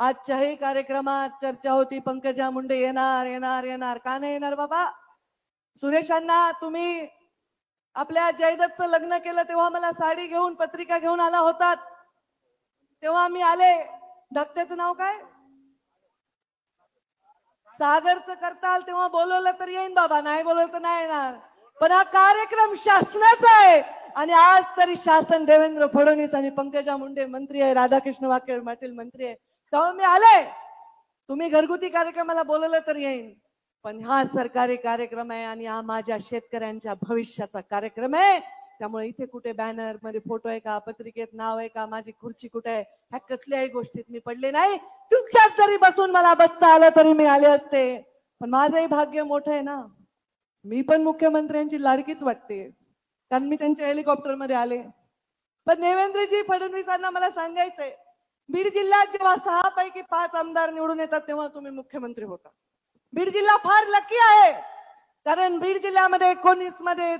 आजच्याही कार्यक्रमात चर्चा होती, पंकजा मुंडे येणार येणार येणार. का नाही येणार बाबा? सुरेशांना तुम्ही आपल्या जयदत्तचं लग्न केलं तेव्हा मला साडी घेऊन पत्रिका घेऊन आला होतात, तेव्हा मी आले. धाकट्याचं नाव काय? सागरचं करताल तेव्हा बोलवलं तर येईन बाबा, नाही बोलवलं तर नाही येणार. पण हा कार्यक्रम शासनाचा आहे आणि आज तरी शासन देवेंद्र फडणवीस आणि पंकजा मुंडे मंत्री आहे, राधाकृष्ण वाके पाटील मंत्री आहे, तेव्हा मी आले. तुम्ही घरगुती कार्यक्रमाला बोलवलं तर येईन, पण हा सरकारी कार्यक्रम आहे आणि हा माझ्या शेतकऱ्यांच्या भविष्याचा कार्यक्रम आहे. त्यामुळे इथे कुठे बॅनर मध्ये फोटो आहे का, पत्रिकेत नाव आहे का, माझी खुर्ची कुठे आहे, ह्या कसल्याही गोष्टीत मी पडले नाही. तुमच्यात जरी बसून मला बसता आलं तरी मी आले असते. पण माझंही भाग्य मोठं आहे ना, मी पण मुख्यमंत्र्यांची लाडकीच वाटते, कारण मी त्यांच्या हेलिकॉप्टर मध्ये आले. पण देवेंद्रजी फडणवीसांना मला सांगायचंय, बीड जिल्ह्यात जेव्हा 6 पैकी 5 आमदार निवडून येतात तेव्हा तुम्ही मुख्यमंत्री होता. बीड जिल्हा फार लकी आहे, कारण बीड जिल्ह्यामध्ये 19 मध्ये